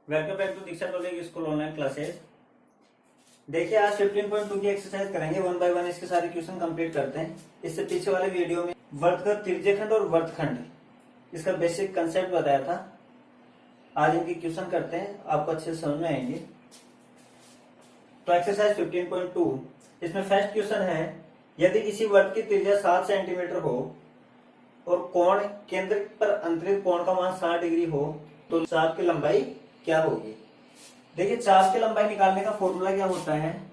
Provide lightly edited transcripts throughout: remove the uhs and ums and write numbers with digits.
Welcome back to Diksha topic school online classes. देखिए आज 15.2 की एक्सरसाइज करेंगे। वन बाय वन इसके सारे क्वेश्चन कंप्लीट करते हैं। इससे पीछे वाले वीडियो में वर्तगत त्रिज्यखंड और वर्तखंड इसका बेसिक कंसेप्ट बताया था। आज इनके क्वेश्चन करते हैं, आपको अच्छे से समझ में आएंगे। तो एक्सरसाइज 15.2 इसमें फर्स्ट क्वेश्चन है, यदि किसी वर्त की त्रिज्या 7 सेंटीमीटर हो और कोण केंद्र पर अंतरित कोण का मान 60 डिग्री हो तो चाप की लंबाई क्या होगी। देखिए चाप की लंबाई निकालने का फॉर्मूला क्या होता है,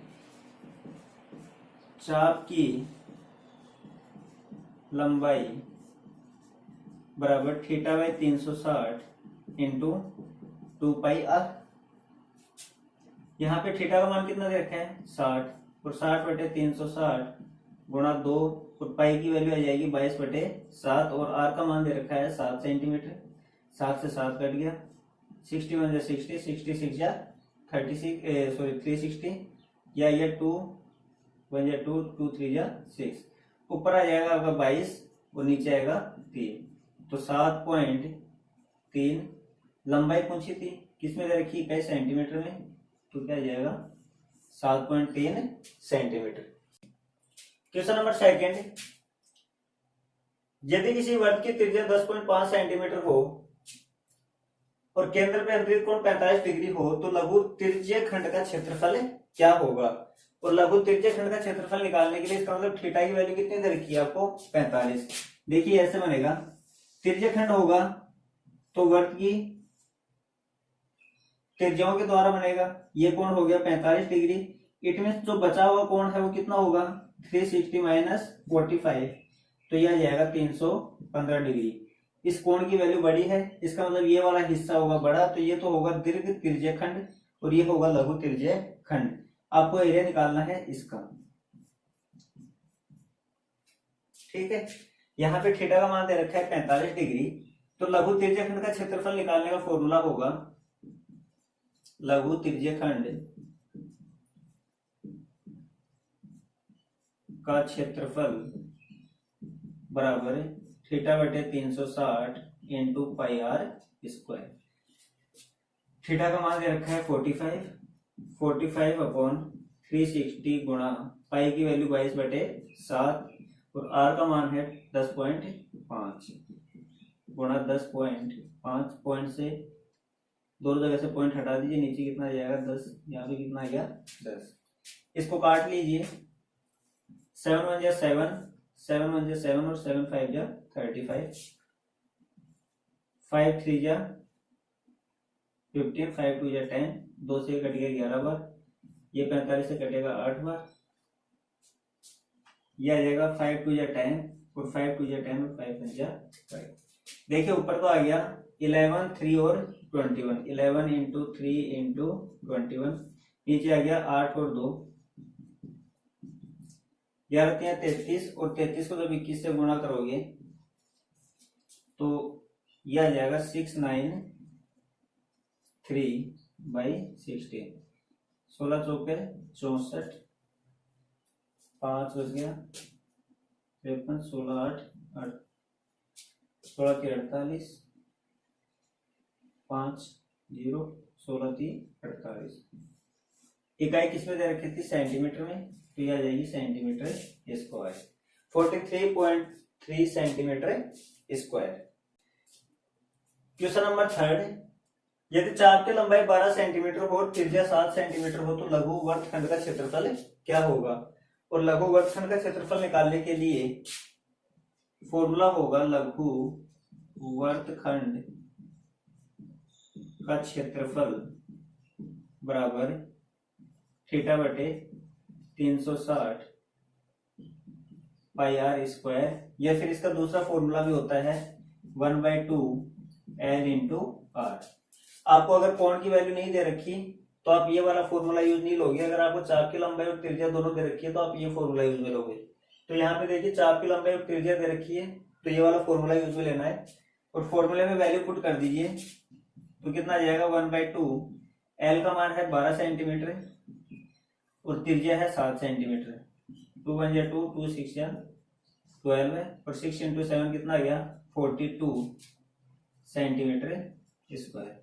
चाप की लंबाई बराबर theta by 360 into 2 pi R. यहाँ पे थीटा का मान कितना दे रखा है 60 और 60 बटे 360 गुणा 2 और पाई की वैल्यू आ जाएगी 22/7 और आर का मान दे रखा है 7 सेंटीमीटर। 7 से 7 कट गया, 61 जा 60, 66 जा 360 या ये 2 1 जा 2 2 3 जा 6। ऊपर आ जाएगा आपका 22 और नीचे आएगा 3। तो 7.3 लंबाई पूछी थी, किसमें दे रखी है सेंटीमीटर में, तो क्या आ जाएगा 7.3 सेंटीमीटर। क्वेश्चन नंबर सेकंड, यदि किसी वर्त की त्रिज्या 10.5 सेंटीमीटर हो और केंद्र पे अंतरित कोण 45 डिग्री हो तो लघु त्रिज्यीय खंड का क्षेत्रफल क्या होगा। और लघु त्रिज्यीय खंड का क्षेत्रफल निकालने के लिए इसका मतलब थीटा की वैल्यू कितनी दे रखी है आपको 45। देखिए ऐसे बनेगा, त्रिज्यीय खंड होगा तो वर्त की त्रिज्याओं के द्वारा बनेगा। ये कोण हो गया 45 डिग्री, इट मीन जो बचा हुआ कोण है वो कितना होगा 360 माइनस 45, तो यह आ जाएगा 315 डिग्री। इस कोण की वैल्यू बड़ी है, इसका मतलब ये वाला हिस्सा होगा बड़ा, तो ये तो होगा दीर्घ त्रिज्यीय खंड और ये होगा लघु त्रिज्यीय खंड। आपको एरिया निकालना है इसका, ठीक है। यहाँ पे थीटा का मान दे रखा है 45 डिग्री, तो लघु त्रिज्यीय खंड का क्षेत्रफल निकालने का फॉर्मूला होगा लघु त्रिज्यीय खंड का क्षेत्रफल बराबर थीटा बटे 360 into pi R square. Theta का मान दे रखा है 45 अपॉन 360 गुणा पाई की वैल्यू 22/7 और आर का मान है 10.5 गुणा 10.5। पॉइंट से दोनों जगह से पॉइंट हटा दीजिए, नीचे कितना आ जाएगा 10, यहाँ पे कितना आ गया 10। इसको काट लीजिए, 7 1 जा 7, 7 1 जा 7 और 7 5 जा 35, 5 3 जा 15, 5 2 जा 10, 2 से कट गया 11 बार, ये 45 से कटेगा 8 बार, ये आ जाएगा 5 2 जा 10 और 5 2 जा 10 और 5 1 जा 5। देखिए ऊपर तो आ गया 11 3 और 21, 11 इंटू 3 इंटू 21, नीचे आ गया 8 और 2, 11 3 33 और 33 को जब 21 से गुणा करोगे तो यह आ जाएगा 693/16। 16 चौके 64, 5 बच गया 53, 16 8 8, 16 के 48, 5 0, 16 3 48। इकाई किसमें दे रखी थी सेंटीमीटर में, तो यह आ जाएगी centimetre square, 43.3 centimetre square. Question number third, यदि चाप की लंबाई 12 सेंटीमीटर हो और त्रिज्या 7 सेंटीमीटर हो तो लघु वर्तखंड का क्षेत्रफल क्या होगा। और लघु वर्तखंड का क्षेत्रफल निकालने के लिए फॉर्मूला होगा लघु वर्तखंड का क्षेत्रफल बराबर थीटा बटे 360 पाई आर स्क्वायर, या फिर इसका दूसरा फॉर्मूला भी होता है 1/2 L इंटू आर। आपको अगर कोण की वैल्यू नहीं दे रखी तो आप ये वाला फॉर्मूला यूज नहीं लोगे। अगर आपको चाप की लंबाई और त्रिज्या दोनों दे रखी है तो आप ये फॉर्मूला यूज में लोगे। तो यहाँ पे देखिए चाप की लंबाई और त्रिज्या दे रखी है तो ये वाला फॉर्मूला यूज में लेना है और फॉर्मूले में वैल्यू पुट कर दीजिए, तो कितना आ जाएगा 1/2। L का मान है 12 सेंटीमीटर और त्रिज्या है 7 सेंटीमीटर। 2 1 जा 2, 2 6 जा 12 है और 6 इंटू 7 कितना आ गया 42 सेंटीमीटर स्क्वायर।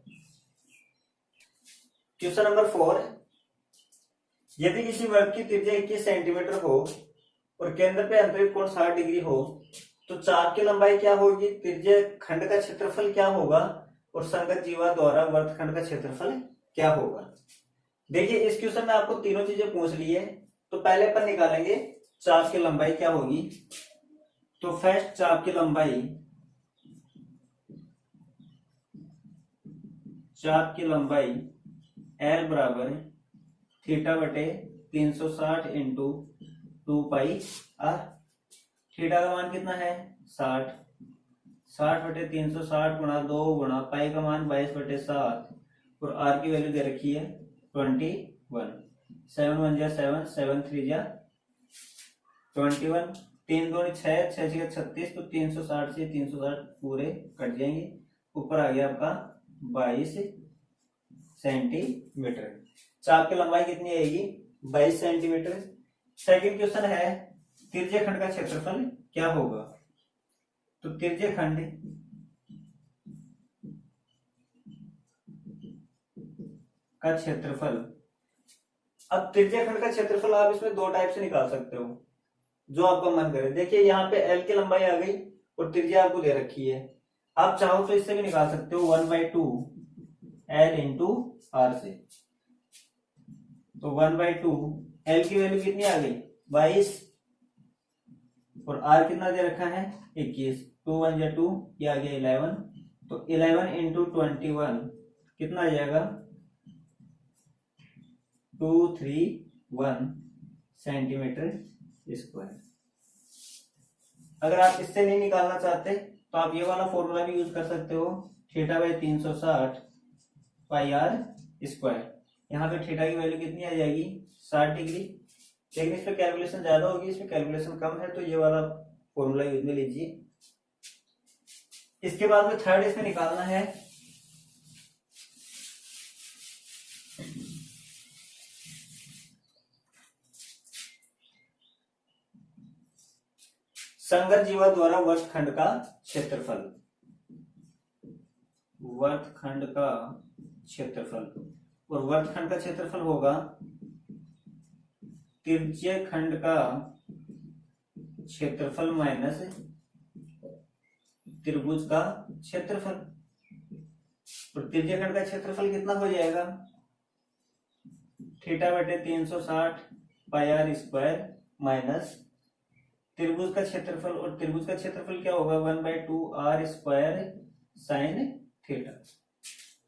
क्वेश्चन नंबर 4, यदि किसी वर्ग की त्रिज्या 21 सेंटीमीटर हो और केंद्र पे अंतरित कोण 60 डिग्री हो तो चाप की लंबाई क्या होगी, त्रिज्या खंड का क्षेत्रफल क्या होगा और संगत जीवा द्वारा वर्गखंड का क्षेत्रफल क्या होगा। देखिए इस क्वेश्चन में आपको तीनों चीजें पूछ ली है, तो पहले अपन निकालेंगे चाप की लंबाई क्या होगी। तो फर्स्ट चाप की लंबाई L बराबर थीटा बटे 360 इंटू 2 पाई आर। थीटा का मान कितना है 60, 60 बटे 360 गुणा 2 गुणा पाई का मान 22 बटे 7 और आर की वैल्यू दे रखी है 21। 7 1 जा 7, 7 3 जा 21, 3 2 6, 6 6 36, तो 360 से 360 पूरे कट जाएंगे, ऊपर आ गया आपका 22 सेंटीमीटर। चाप की लंबाई कितनी आएगी 22 सेंटीमीटर। सेकंड क्वेश्चन है त्रिज्या खंड का क्षेत्रफल क्या होगा। तो त्रिज्या खंड का क्षेत्रफल, अब त्रिज्या खंड का क्षेत्रफल आप इसमें दो टाइप से निकाल सकते हो, जो आपका मन करे। देखिए यहाँ पे L की लंबाई आ गई और त्रिज्या आपको दे रखी है, आप चाहो तो इससे भी निकाल सकते हो 1/2 L इंटू आर से। तो 1/2 L की वैल्यू कितनी आ गई 22 और R कितना दे रखा है 21, 2 1 जा 2, ये आ गया 11, तो 11 इंटू 21 कितना आ जाएगा 231 सेंटीमीटर स्क्वायर। अगर आप इससे नहीं निकालना चाहते तो आप ये वाला फॉर्मूला भी यूज कर सकते हो, theta by 360 pi R square. यहाँ पे थीटा की वैल्यू कितनी आ जाएगी 60 डिग्री, लेकिन इसमें कैलकुलेशन ज्यादा होगी, इसमें कैलकुलेशन कम है, तो ये वाला फॉर्मूला यूज में लीजिए। इसके बाद में थर्ड इसमें निकालना है संगत जीवा द्वारा वर्गखंड का क्षेत्रफल। वर्गखंड का क्षेत्रफल, और वर्गखंड का क्षेत्रफल होगा त्रिज्या खंड का क्षेत्रफल माइनस त्रिभुज का क्षेत्रफल। और त्रिज्या खंड का क्षेत्रफल कितना हो जाएगा थीटा बटे 360 पाई आर स्क्वायर माइनस त्रिभुज का क्षेत्रफल, और त्रिभुज का क्षेत्रफल क्या होगा 1/2 आर स्क्वायर साइन थीटा।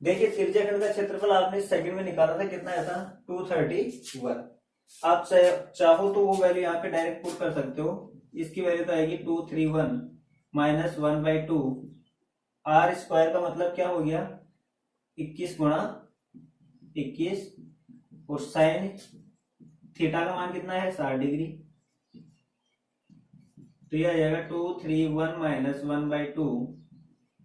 देखिए त्रिज्या खंड का क्षेत्रफल आपने सेकंड में निकाला था, कितना आया था 231। आप चाहो तो वो वैल्यू यहाँ पे डायरेक्ट पुट कर सकते हो, इसकी वैल्यू तो आएगी 231 माइनस 1/2 आर स्क्वायर का मतलब क्या हो गया 21 गुणा 21 और साइन थीटा का मान कितना है 60 डिग्री, तो यह आ जाएगा 231 माइनस 1/2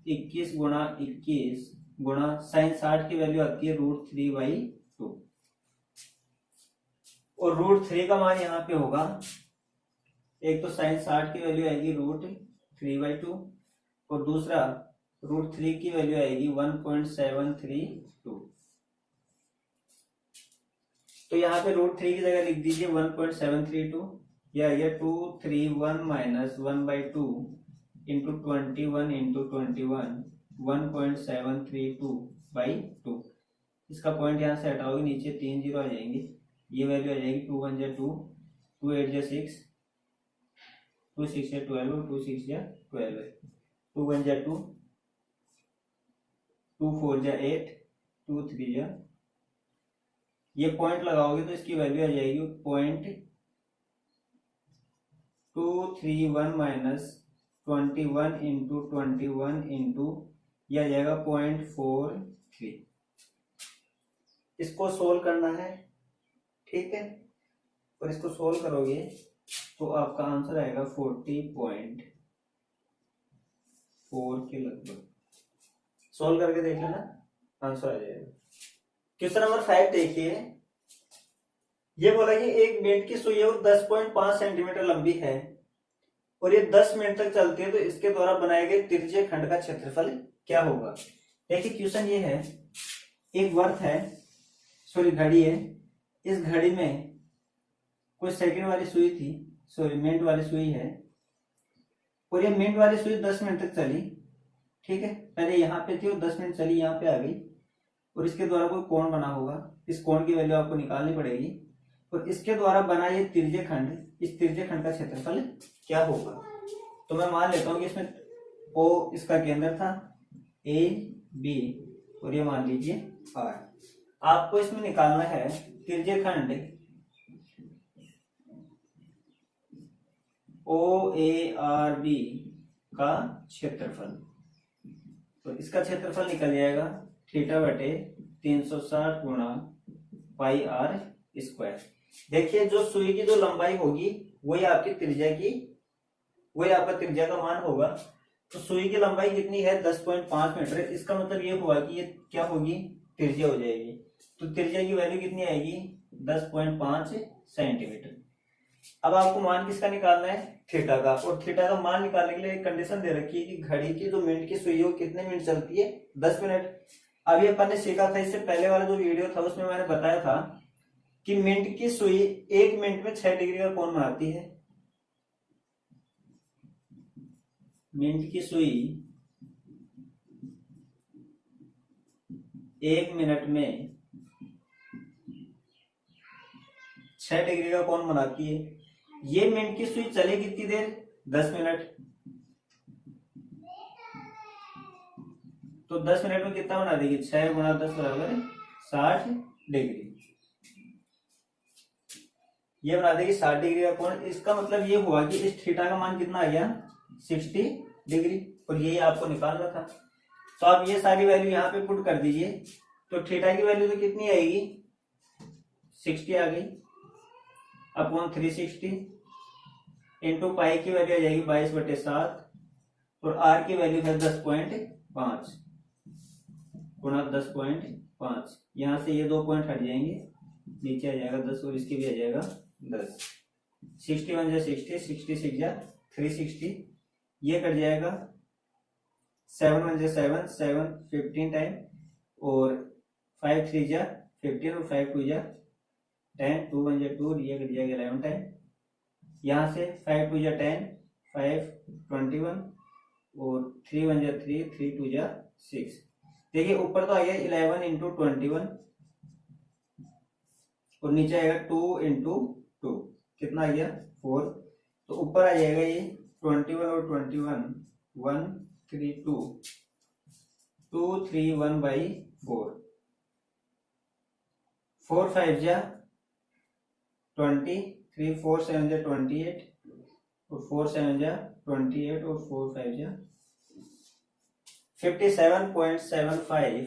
21 गुणा 21 गुणा साइन 60 की वैल्यू आती है √3/2 और √3 का मान यहाँ पे होगा, एक तो साइन 60 की वैल्यू आएगी √3/2 और दूसरा √3 की वैल्यू आएगी 1.732। तो यहाँ पे √3 की जगह लिख दीजिए 1.732, यह आ गया 231 माइनस 1/2 इंटू 21 इंटू 21 1.732/2। इसका पॉइंट यहाँ से हटाओगे नीचे 3 जीरो आ जाएंगे, ये वैल्यू आ जाएगी 2 1 जा 2, 2 8 जा 6, 2 6 जा 12, 2 6 जा 12, 2 1 जा 2, 2 4 जा 8, 2 3 जा, ये पॉइंट लगाओगे तो इसकी वैल्यू आ जाएगी 0.231 माइनस 21 इंटू 21 इंटू यह आ जाएगा 0.43। इसको सोल्व करना है, ठीक है, और इसको सोल्व करोगे तो आपका आंसर आएगा 40.4 के लगभग। सोल्व करके देख लेना, आंसर आ जाएगा। क्वेश्चन नंबर 5 देखिए, ये बोला कि एक मिनट की सुई है वो 10.5 सेंटीमीटर लंबी है और ये 10 मिनट तक चलती है, तो इसके द्वारा बनाए गए त्रिज्या खंड का क्षेत्रफल क्या होगा। देखिए क्वेश्चन ये है, एक वर्क है सॉरी घड़ी है, इस घड़ी में कुछ सेकंड वाली सुई थी, सॉरी मिनट वाली सुई है, और ये मिनट वाली सुई 10 मिनट तक चली। ठीक है, पहले यहाँ पे थी और 10 मिनट चली, यहाँ पे आ गई, और इसके द्वारा कोई कोण बना होगा, इस कोण की वैल्यू आपको निकालनी पड़ेगी, और इसके द्वारा बना ये तिरछे खंड, इस तिरछे खंड का क्षेत्रफल क्या होगा। तो मैं मान लेता हूँ कि इसमें ओ इसका केंद्र था, ए बी, और ये मान लीजिए आर। आपको इसमें निकालना है तिरछे खंड ओ ए आर बी का क्षेत्रफल। तो इसका क्षेत्रफल निकल जाएगा थीटा बटे 360 गुणा पाई आर स्क्वायर। देखिए जो सुई की जो लंबाई होगी वही आपकी त्रिज्या की, वही आपका त्रिज्या का मान होगा। तो सुई की लंबाई कितनी है 10.5 मीटर, इसका मतलब ये हुआ कि ये क्या होगी, त्रिज्या हो जाएगी। तो त्रिज्या की वैल्यू कितनी आएगी 10.5 सेंटीमीटर। अब आपको मान किसका निकालना है, थीटा का, और थीटा का मान निकालने के लिए एक कंडीशन दे रखी है कि घड़ी की जो मिनट की सुई है वो कितने मिनट चलती है, 10 मिनट। अभी अपन ने सीखा था, इससे पहले वाला जो वीडियो था उसमें मैंने बताया था कि मिनट की सुई 1 मिनट में 6 डिग्री का कोण बनाती है। मिनट की सुई 1 मिनट में 6 डिग्री का कोण बनाती है। ये मिनट की सुई चले कितनी देर, 10 मिनट। तो 10 मिनट में कितना बना देगी, 6 गुणा 10 बराबर 60 डिग्री। ये बना देगी 60 डिग्री का कोण। इसका मतलब ये हुआ कि इस थीटा का मान कितना आ गया 60 डिग्री, और यही आपको निकालना था। तो आप ये सारी वैल्यू यहाँ पे पुट कर दीजिए, तो थीटा की वैल्यू तो कितनी आएगी 60 आ गई अपॉन 360 इंटू पाई की वैल्यू आ जाएगी 22/7, और आर की वैल्यू है 10.5 गुणा 10.5। यहां से ये 2 पॉइंट हट जाएंगे, नीचे आ जाएगा 10 और इसके भी आ जाएगा 10। 61 जा 60, 66 जा 360, ये कट जाएगा 7 1 जा 7, 7 15 टाइम, और 5 3 जा 15, और 5 2 जा 10, 2 1 जा 2, ये कट जाएगा 11 टाइम। यहाँ से 5 2 जा 10, 5 21, और 3 1 जा 3, 3 2 जा 6। देखिए ऊपर तो आ गया 11 इंटू 21, और नीचे आएगा 2 इंटू 2, कितना आ गया 4। तो ऊपर आ जाएगा ये 21 और 21 132 231/4, 4 5 जा 20, 3 4 7 जा 28, और 4 7 जा 28, और 4 5 जा 57.75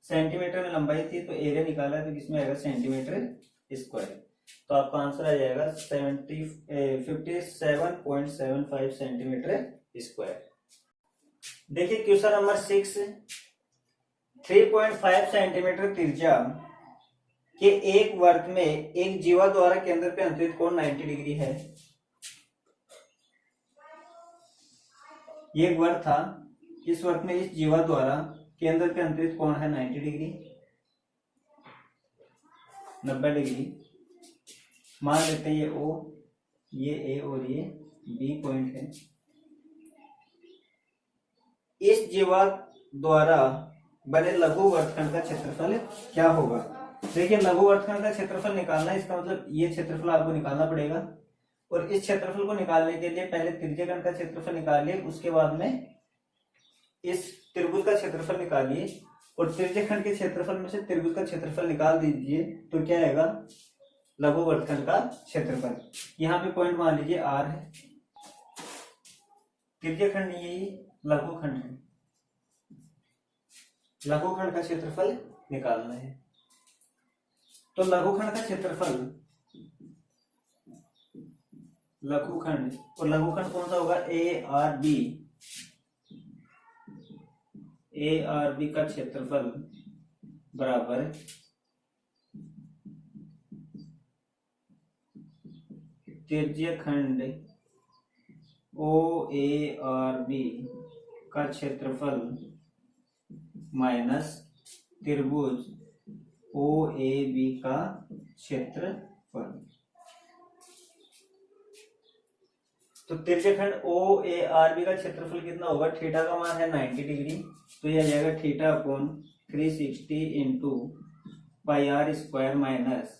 सेंटीमीटर में लंबाई थी। तो एरिया निकाला तो किसमें आएगा सेंटीमीटर स्क्वायर। तो आपका आंसर आ जाएगा 57.75 सेंटीमीटर स्क्वायर। देखिए क्वेश्चन नंबर 6, 3.5 सेंटीमीटर त्रिज्या के एक वर्ग में एक जीवा द्वारा केंद्र पे अंतरित कोण 90 डिग्री है। ये एक वर्ग था, इस वर्ग में इस जीवा द्वारा केंद्र पे अंतरित कोण है 90 डिग्री, 90 डिग्री। मान लेते हैं ये O, ये A और ये B पॉइंट है। इस जीवा द्वारा बने लघु वर्गखंड का क्षेत्रफल क्या होगा। देखिए लघु वर्गखंड का क्षेत्रफल निकालना है, इसका मतलब ये क्षेत्रफल आपको निकालना पड़ेगा, और इस क्षेत्रफल को निकालने के लिए पहले त्रिज्यखंड का क्षेत्रफल निकालिए, उसके बाद में इस त्रिभुज का क्षेत्रफल निकालिए, और त्रिज्यखंड के क्षेत्रफल में से त्रिभुज का क्षेत्रफल निकाल दीजिए, तो क्या आएगा लघु वर्गखंड का क्षेत्रफल। यहाँ पे पॉइंट मान लीजिए R है, त्रिज्यखंड यही लघुखंड है, लघुखंड का क्षेत्रफल निकालना है। तो लघुखंड का क्षेत्रफल, लघुखंड, और लघुखंड कौन सा होगा ARB का क्षेत्रफल बराबर त्रिज्यखंड OARB का क्षेत्रफल माइनस त्रिभुज ओ ए बी का क्षेत्रफल। तो तिर्यकखंड ओ ए आर बी का क्षेत्रफल कितना होगा? थीटा का मान है 90 डिग्री, तो यह आ जाएगा theta upon 360 into pi R square minus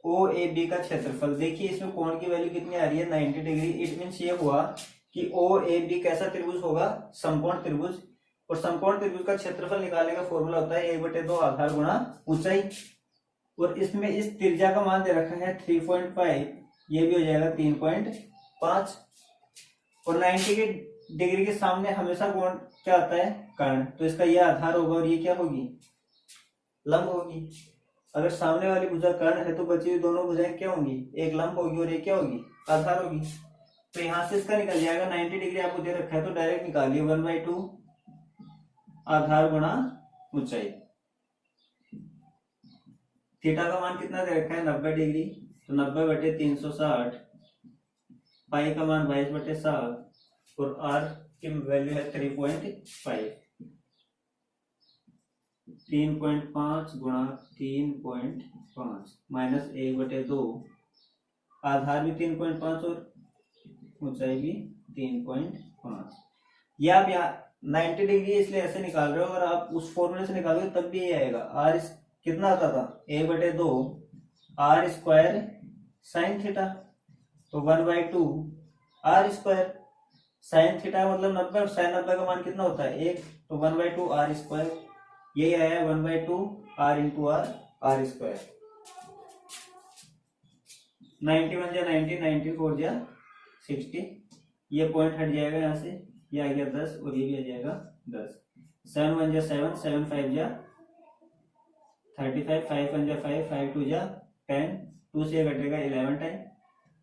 O A B का क्षेत्रफल। देखिए इसमें कोण की वैल्यू कितनी आ रही है? 90 डिग्री। इट मीन्स ये हुआ कि ओ ए बी कैसा त्रिभुज होगा? समकोण त्रिभुज। और समकोण त्रिभुज का क्षेत्रफल निकालने का फॉर्मूला होता है 1/2 आधार गुणा ऊंचाई। और इसमें इस त्रिज्या का मान दे रखा है 3.5, ये भी हो जाएगा 3.5। और 90 के डिग्री के सामने हमेशा कोण क्या आता है? कर्ण। तो इसका ये आधार होगा और ये क्या होगी? लंब होगी। अगर सामने वाली भुजा कर्ण है तो बची हुई दोनों भुजाएं क्या होंगी? एक लंब होगी और एक क्या होगी? आधार होगी। तो यहां से इसका निकल जाएगा 90 डिग्री आपको दे रखा है तो डायरेक्ट निकालिए 1/2 आधार गुणा ऊंचाई। थीटा का मान कितना दे रखा है? 90 डिग्री, तो 90/360, पाई का मान 22/7 और आर की वैल्यू है 3.5। 3.5 गुणा 3.5 माइनस 1/2, आधार भी 3.5 और ऊंचाई भी 3.5। ये आप यहाँ 90 डिग्री इसलिए ऐसे निकाल रहे हो, और आप उस फॉर्मूले से निकालोगे तब भी ये आएगा। आर कितना आता था? 1/2 आर स्क्वायर साइन थीटा, तो 1/2 आर स्क्वायर। साइन थीटा मतलब 90 और साइन 90 का मान कितना होता है? 1, तो 1/2 आर स्क्वायर। यही आया 1/2 आर इंटू आर स्क्वायर। 90 1 जा 90, 90 4 जा 60, ये पॉइंट हट जाएगा यहाँ से, ये आ गया 10 और ये भी आ जाएगा 10। 7 1 जा 7, 7 5 जा 35, 5 1 जा 5, 5 2 जा 10, 2 से घटेगा 11 टाइम,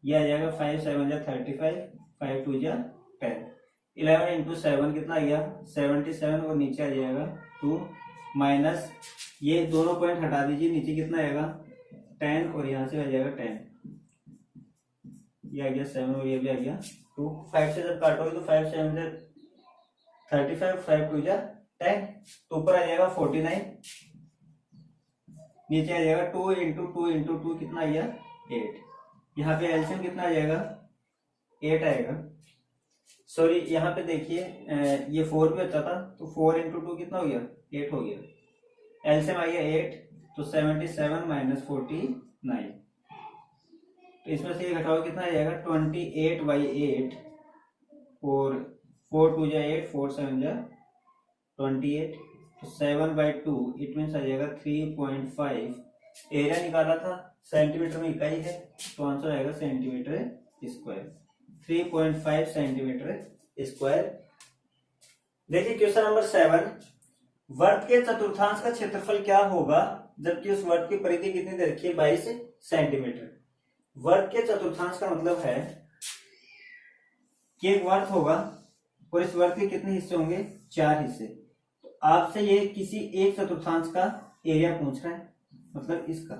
ये आ जाएगा 5 7 जा 35, 5 2 जा 10। 11 इंटू 7 कितना आ गया? 77 और नीचे आ जाएगा 2 माइनस ये दोनों पॉइंट हटा दीजिए, नीचे कितना आएगा? 10 और यहाँ से आ जाएगा 10, ये आ गया 7 और ये भी आ गया 2। 5 से जब काटोगे तो 5 7 जा 35, 5 2 जा 10, तो ऊपर आ जाएगा 49, नीचे आ जाएगा 2 इंटू 2 इंटू 2 कितना आ गया? 8। यहाँ पे एलसीएम कितना आ जाएगा? 8 आएगा। सॉरी यहाँ पे देखिए ये 4 भी अच्छा था, तो 4 इंटू 2 कितना हो गया? 8 हो गया। एलसीएम आ गया 8, तो 77 माइनस 49, तो इसमें से ये घटाओ कितना आ जाएगा? 28/8 और 4 2 जा 8, 4 7 जा 28, तो 7/2 इट मीन्स आ जाएगा 3.5। एरिया निकाला था सेंटीमीटर में इकाई है, तो आंसर आएगा सेंटीमीटर स्क्वायर, 3.5 सेंटीमीटर स्क्वायर। देखिए क्वेश्चन नंबर 7, वर्ग के चतुर्थांश का क्षेत्रफल क्या होगा जबकि उस वर्ग की परिधि कितनी दे रखी है? 22 सेंटीमीटर। वर्ग के चतुर्थांश का मतलब है कि एक वर्ग होगा और इस वर्ग के कितने हिस्से होंगे? 4 हिस्से। तो आपसे ये किसी एक चतुर्थांश का एरिया पूछ रहा है, मतलब इसका,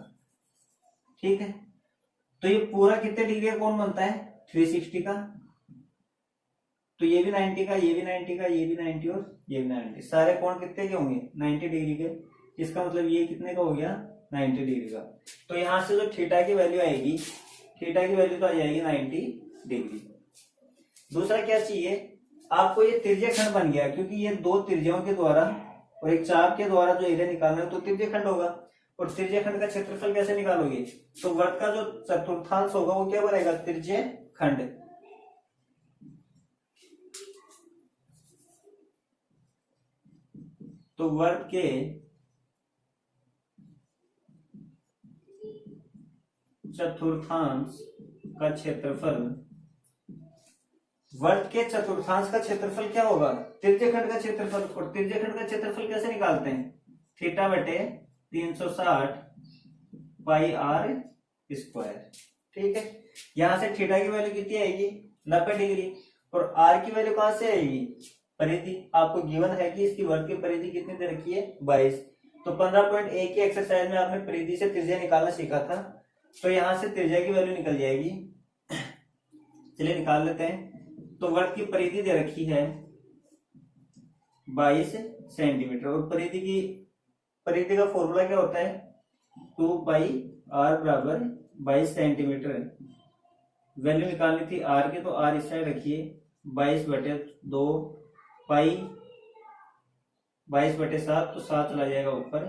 ठीक है। तो ये पूरा कितने डिग्री का कोण बनता है? 360 का। तो ये भी 90 का, ये भी 90 का, ये भी 90 और ये भी 90, सारे कोण कितने के होंगे? 90 डिग्री के। इसका मतलब ये कितने का हो गया? 90 डिग्री का। तो यहां से जो थीटा की वैल्यू आएगी, थीटा की वैल्यू तो आ जाएगी 90 डिग्री। दूसरा क्या चाहिए आपको? ये त्रिज्यखंड बन गया, क्योंकि ये दो त्रिज्याओं के द्वारा और एक चाप के द्वारा जो एरिया निकालना है तो त्रिज्यखंड होगा। और त्रिज्यखंड का क्षेत्रफल कैसे निकालोगे? तो वर्ग का जो चतुर्थांश होगा वो क्या बनेगा? त्रिज्यखंड। तो वर्ग के चतुर्थांश का क्षेत्रफल, वर्ग के चतुर्थांश का क्षेत्रफल क्या होगा? त्रिज्यखंड का क्षेत्रफल। और त्रिज्यखंड का क्षेत्रफल कैसे निकालते हैं? थीटा बटे 360 पाई आर स्क्वायर, ठीक है। यहां से थीटा की वैल्यू कितनी आएगी? 90 डिग्री। और आर की वैल्यू कहां से आएगी? परिधि आपको गिवन है कि इसकी वर्ग की परिधि कितनी दे रखी है? 22। तो 15.1 की एक्सरसाइज में आपने परिधि से त्रिज्या निकालना सीखा था, तो यहां से त्रिज्या की वैल्यू निकल जाएगी। चलिए निकाल लेते हैं। तो वर्ग की परिधि दे रखी है 22 सेंटीमीटर। और परिधि का फॉर्मूला क्या होता है? 2πr बराबर 22 सेंटीमीटर है। वैल्यू निकालनी थी आर की, तो आर इस साइड रखिए, 22/2 पाई 22/7, तो 7 चला जाएगा ऊपर,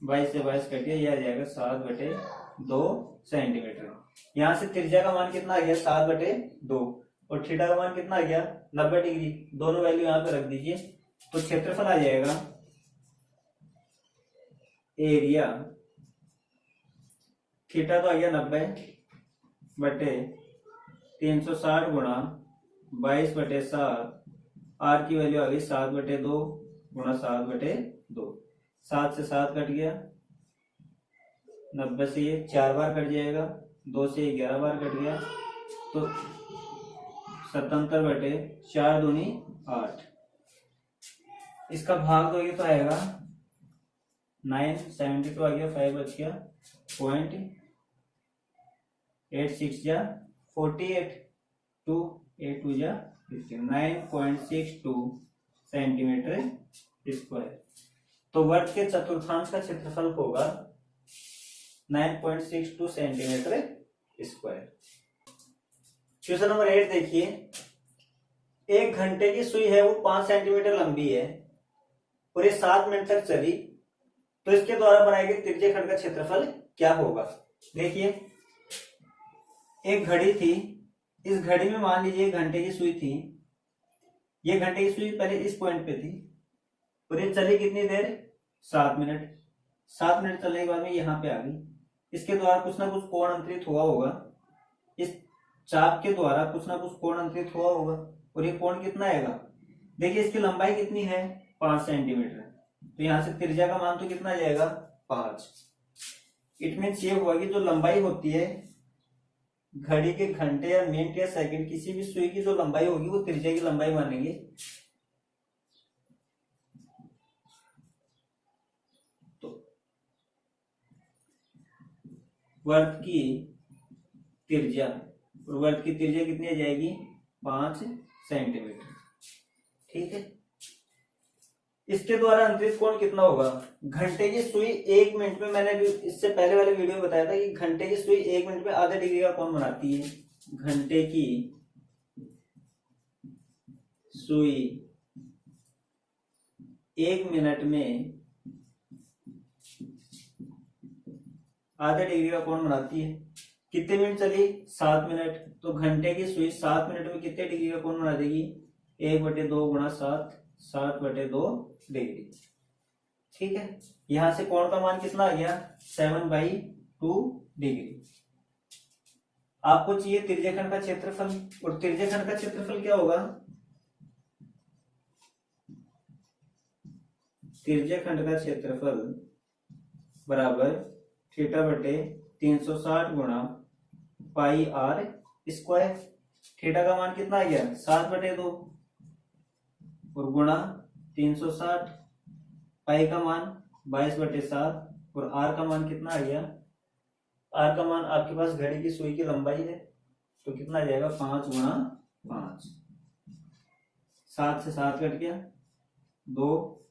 22 से 22 कटिए, यह आ जाएगा 7/2 सेंटीमीटर। यहाँ से त्रिज्या का मान कितना आ गया 7/2, और थीटा का मान कितना आ गया 90 डिग्री। दोनों वैल्यू यहाँ पे रख दीजिए, तो क्षेत्रफल आ जाएगा एरिया, थीटा तो आ गया 90/360 गुणा 22/7, आर की वैल्यू आ गई 7/2 गुणा 7/2, 7 से 7 कट गया, 90 से ये 4 बार कट जाएगा, 2 से 11 बार कट गया, तो 77/4 दूनी 8। इसका भाग दोगे तो आएगा 9, 72 आ गया, 5 बच गया, 0.86 जा 48, 2 8 2 जा 9.62 सेंटीमीटर स्क्वायर। तो वर्ग के चतुर्थांश का क्षेत्रफल होगा 9.62 सेंटीमीटर स्क्वायर। क्वेश्चन नंबर 8 देखिए, 1 घंटे की सुई है वो 5 सेंटीमीटर लंबी है और ये 7 मिनट तक चली, तो इसके द्वारा बनाए गए त्रिज्य खंड का क्षेत्रफल क्या होगा। देखिए, एक घड़ी थी, इस घड़ी में मान लीजिए 1 घंटे की सुई थी, ये घंटे की सुई पहले इस पॉइंट पे थी और ये चली कितनी देर 7 मिनट। 7 मिनट चलने के बाद में यहाँ पे आ गई, इसके द्वारा कुछ ना कुछ कोण अंतरित हुआ होगा, इस चाप के द्वारा कुछ ना कुछ कोण अंतरित हुआ होगा, और ये कोण कितना आएगा, देखिए इसकी लंबाई कितनी है 5 सेंटीमीटर, तो यहां से त्रिज्या का मान तो कितना आ जाएगा 5। इट मीन्स ये हुआ कि जो लंबाई होती है घड़ी के घंटे या मिनट या सेकंड, किसी भी सुई की जो लंबाई होगी वो त्रिज्या की लंबाई मानेंगे। तो वर्त की त्रिज्या, और वर्त की त्रिज्या कितनी आ जाएगी 5 सेंटीमीटर। ठीक है, इसके द्वारा अंतरित कोण कितना होगा। घंटे की सुई 1 मिनट में, मैंने भी इससे पहले वाले वीडियो में बताया था कि घंटे की सुई 1 मिनट में आधे डिग्री का कोण बनाती है। घंटे की सुई 1 मिनट में आधे डिग्री का कोण बनाती है। कितने मिनट चली 7 मिनट, तो घंटे की सुई 7 मिनट में कितने डिग्री का कोण बना देगी 1/2 गुणा 7, 7/2 डिग्री। ठीक है, यहां से कोण का मान कितना आ गया 7/2 डिग्री। आपको चाहिए त्रिज्यखंड का क्षेत्रफल, और त्रिज्यखंड का क्षेत्रफल क्या होगा, त्रिज्यखंड का क्षेत्रफल बराबर θ/360 गुणा पाई आर स्क्वायर। थीटा का मान कितना आ गया 7/2 और गुणा 360, पाई का मान 22/7 और आर का मान कितना आ गया, आर का मान आपके पास घड़ी की सुई की लंबाई है, तो कितना आ जाएगा 5 गुणा 5। 7 से 7 कट गया, 2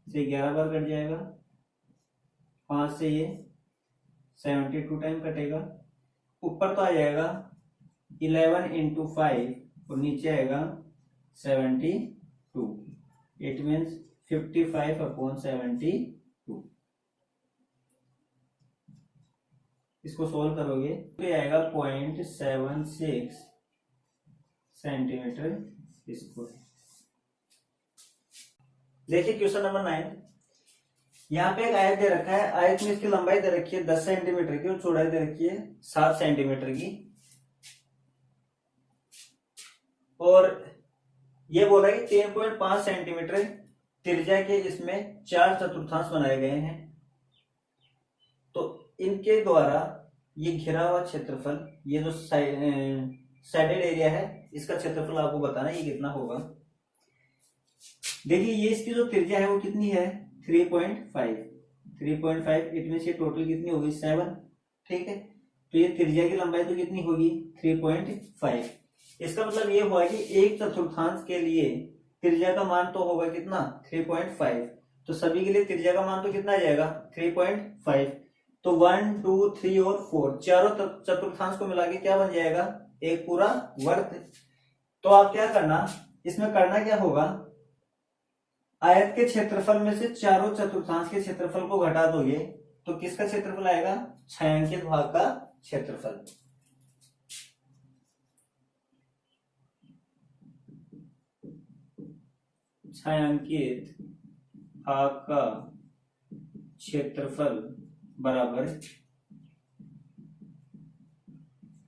से 11 बार कट जाएगा, 5 से ये 72 टाइम कटेगा, ऊपर तो आ जाएगा 11 × 5 और नीचे आएगा 72। It means 55/72। इसको सोल्व करोगे तो ये आएगा 0.76 सेंटीमीटर स्क्वायर। देखिए क्वेश्चन नंबर 9, यहाँ पे एक आयत दे रखा है, आयत में इसकी लंबाई दे रखी है 10 सेंटीमीटर की और चौड़ाई दे रखी है 7 सेंटीमीटर की, और ये बोला कि 3.5 सेंटीमीटर त्रिज्या के इसमें 4 चतुर्थांश बनाए गए हैं। तो इनके द्वारा ये घिरा हुआ क्षेत्रफल, ये जो साइडेड एरिया है, इसका क्षेत्रफल आपको बताना ये कितना होगा। देखिए ये इसकी जो त्रिज्या है वो कितनी है 3.5। इट मीन ये टोटल कितनी होगी 7। ठीक है, तो ये त्रिज्या की लंबाई तो कितनी होगी 3.5। इसका मतलब ये हुआ कि 1 चतुर्थांश के लिए त्रिज्या का मान तो होगा कितना 3.5, तो सभी के लिए त्रिज्या का मान तो कितना आ जाएगा 3.5। तो 1 2 3 और 4 चारों चतुर्थांश को मिला के क्या बन जाएगा एक पूरा वर्ग। तो आप क्या करना, इसमें करना क्या होगा, आयत के क्षेत्रफल में से चारों चतुर्थांश के क्षेत्रफल को घटा दोगे तो किसका क्षेत्रफल आएगा, छायांकित भाग का क्षेत्रफल। छायांकित भाग का क्षेत्रफल बराबर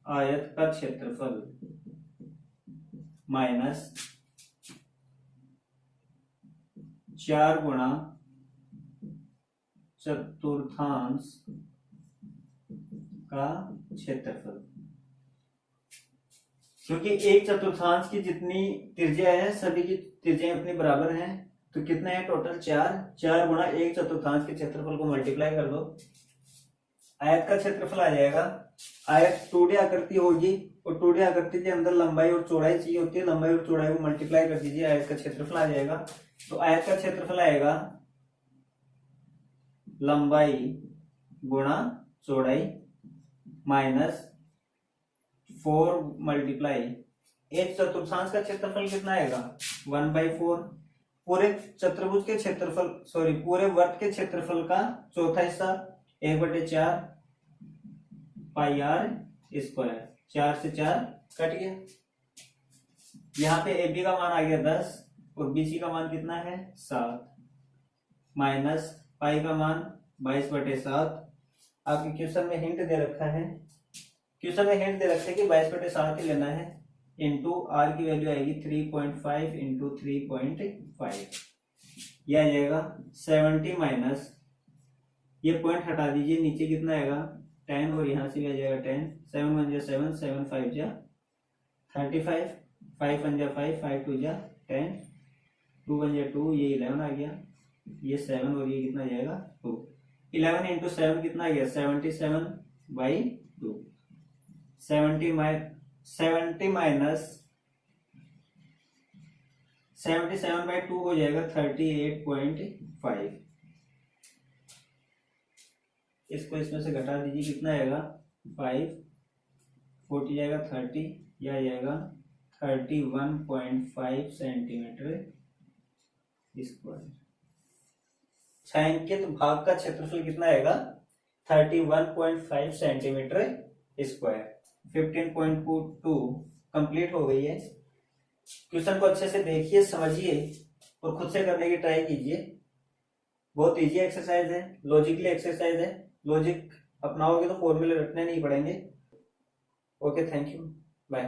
आयत का क्षेत्रफल माइनस 4 गुणा चतुर्थांश का क्षेत्रफल। क्योंकि एक चतुर्थांश की जितनी त्रिज्या है सभी की त्रिज्याएं अपनी बराबर हैं, तो कितने हैं टोटल 4 गुणा एक चतुर्थांश के क्षेत्रफल को मल्टीप्लाई कर दो, आयत का क्षेत्रफल आ जाएगा। आयत 2D आकृति होगी और 2D आकृति के अंदर लंबाई और चौड़ाई चाहिए होती है, लंबाई और चौड़ाई को मल्टीप्लाई कर दीजिए, आयत का क्षेत्रफल आ जाएगा। तो आयत का क्षेत्रफल आएगा लंबाई गुणा चौड़ाई माइनस 4 मल्टीप्लाई एक चतुर्थांश का क्षेत्रफल कितना आएगा 1/4। पूरे चतुर्भुज के क्षेत्रफल पूरे वर्ग के क्षेत्रफल का चौथा हिस्सा 1/4 पाई आर स्क्वायर। 4 से 4 कट गया। यहाँ पे AB का मान आ गया 10 और BC का मान कितना है 7 माइनस पाई का मान 22/7। आपके क्वेश्चन में हिंट दे रखा है, क्वेश्चन में हिंट दे रखा है कि 22/7 ही लेना है, इंटू आर की वैल्यू आएगी 3.5 इंटू 3.5, यह आ जाएगा 70 माइनस ये पॉइंट हटा दीजिए, नीचे कितना आएगा 10 और यहाँ से भी आ जाएगा 10, 7 1 7 7 5 35, 5 1 5 5 2 10, 2 1 2 ये 11 आ गया, ये 7 और ये कितना आ जाएगा 2। 11 इंटू 7 कितना आ गया 77/2। 70 माइनस 77/2 हो जाएगा 38.5। इसको इसमें से घटा दीजिए, कितना आएगा 5, 40 जाएगा 30, यह आ जाएगा 31.5 सेंटीमीटर स्क्वायर। छायांकित भाग का क्षेत्रफल कितना आएगा 31.5 सेंटीमीटर स्क्वायर। 15.2 कंप्लीट हो गई है। क्वेश्चन को अच्छे से देखिए, समझिए और खुद से करने की ट्राई कीजिए। बहुत इजी एक्सरसाइज है, लॉजिकली एक्सरसाइज है, लॉजिक अपनाओगे तो फॉर्मूले रटने नहीं पड़ेंगे। Okay, thank you, bye.